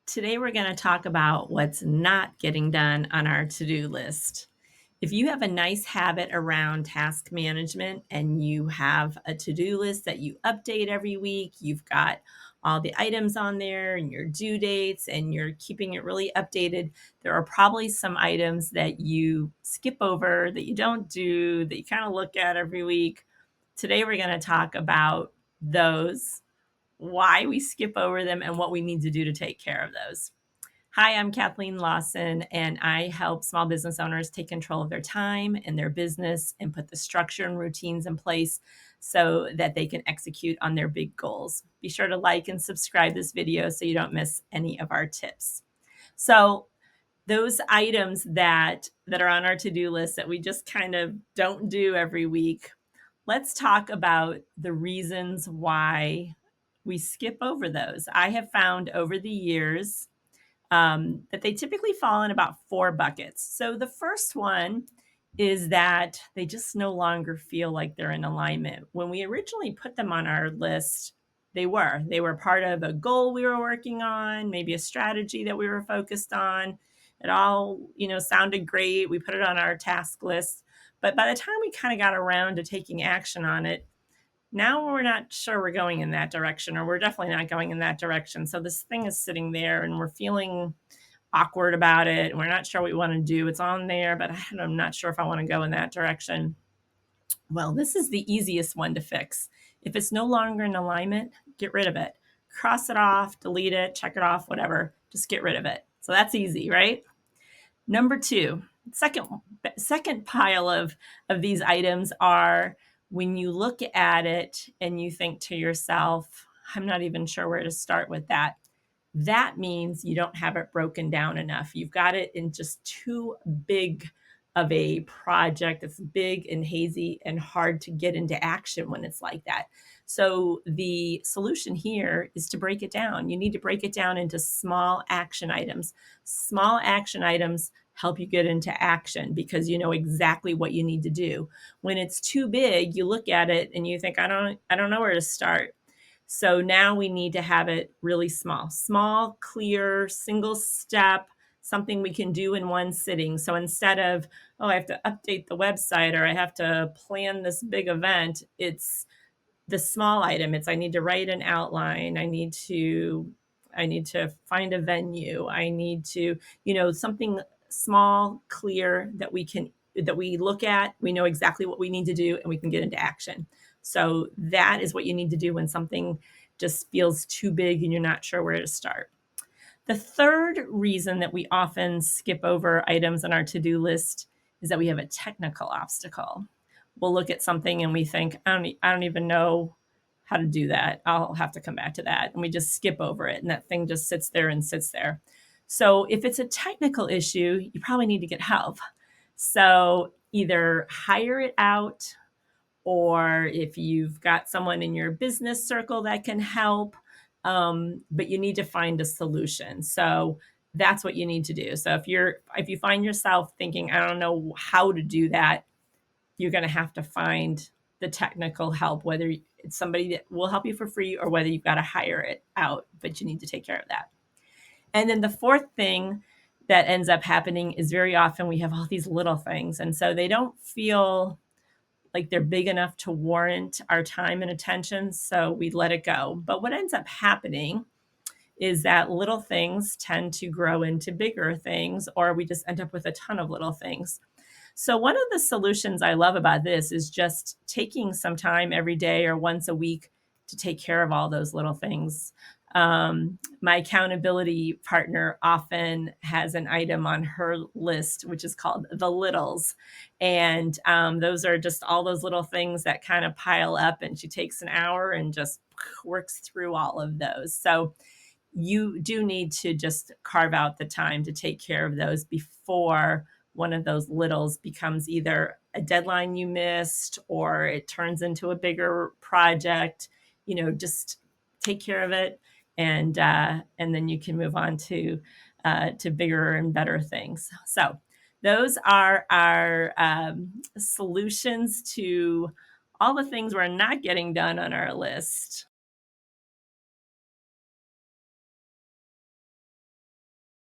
Today, we're going to talk about what's not getting done on our to do list. If you have a nice habit around task management and you have a to do list that you update every week, you've got all the items on there and your due dates, and you're keeping it really updated, there are probably some items that you skip over, that you don't do, that you kind of look at every week. Today, we're going to talk about those, why we skip over them, and what we need to do to take care of those. Hi, I'm Kathleen Lawson, and I help small business owners take control of their time and their business and put the structure and routines in place so that they can execute on their big goals. Be sure to like and subscribe this video so you don't miss any of our tips. So, those items that are on our to-do list that we just kind of don't do every week, let's talk about the reasons why we skip over those. I have found over the years that they typically fall in about 4 buckets. So the first one is that they just no longer feel like they're in alignment. When we originally put them on our list, they were part of a goal we were working on, maybe a strategy that we were focused on. It all, sounded great. We put it on our task list. But by the time we kind of got around to taking action on it, now we're not sure we're going in that direction, or we're definitely not going in that direction. So this thing is sitting there and we're feeling awkward about it. And we're not sure what we want to do. It's on there, but I'm not sure if I want to go in that direction. Well, this is the easiest one to fix. If it's no longer in alignment, get rid of it. Cross it off, delete it, check it off, whatever. Just get rid of it. So that's easy, right? Number two, second pile of these items are when you look at it and you think to yourself, I'm not even sure where to start with that. That means you don't have it broken down enough. You've got it in just too big of a project. It's big and hazy and hard to get into action when it's like that. So the solution here is to break it down. You need to break it down into small action items. Small action items help you get into action because you know exactly what you need to do. When it's too big, you look at it and you think, I don't know where to start. So now we need to have it really small, clear, single step, something we can do in one sitting. So instead of, oh, I have to update the website or I have to plan this big event, it's the small item. It's I need to write an outline. I need to find a venue. I need to, something small, clear that we look at, we know exactly what we need to do and we can get into action. So that is what you need to do when something just feels too big and you're not sure where to start. The third reason that we often skip over items on our to-do list is that we have a technical obstacle. We'll look at something and we think, I don't even know how to do that. I'll have to come back to that. And we just skip over it. And that thing just sits there and sits there. So if it's a technical issue, you probably need to get help. So either hire it out, or if you've got someone in your business circle that can help, but you need to find a solution. So that's what you need to do. So if you find yourself thinking, I don't know how to do that, you're going to have to find the technical help, whether it's somebody that will help you for free or whether you've got to hire it out, but you need to take care of that. And then the fourth thing that ends up happening is very often we have all these little things, and so they don't feel like they're big enough to warrant our time and attention, so we let it go. But what ends up happening is that little things tend to grow into bigger things, or we just end up with a ton of little things. So one of the solutions I love about this is just taking some time every day or once a week to take care of all those little things. My accountability partner often has an item on her list, which is called the littles. And those are just all those little things that kind of pile up, and she takes an hour and just works through all of those. So you do need to just carve out the time to take care of those before one of those littles becomes either a deadline you missed or it turns into a bigger project. Just take care of it, and then you can move on to bigger and better things. So those are our solutions to all the things we're not getting done on our list.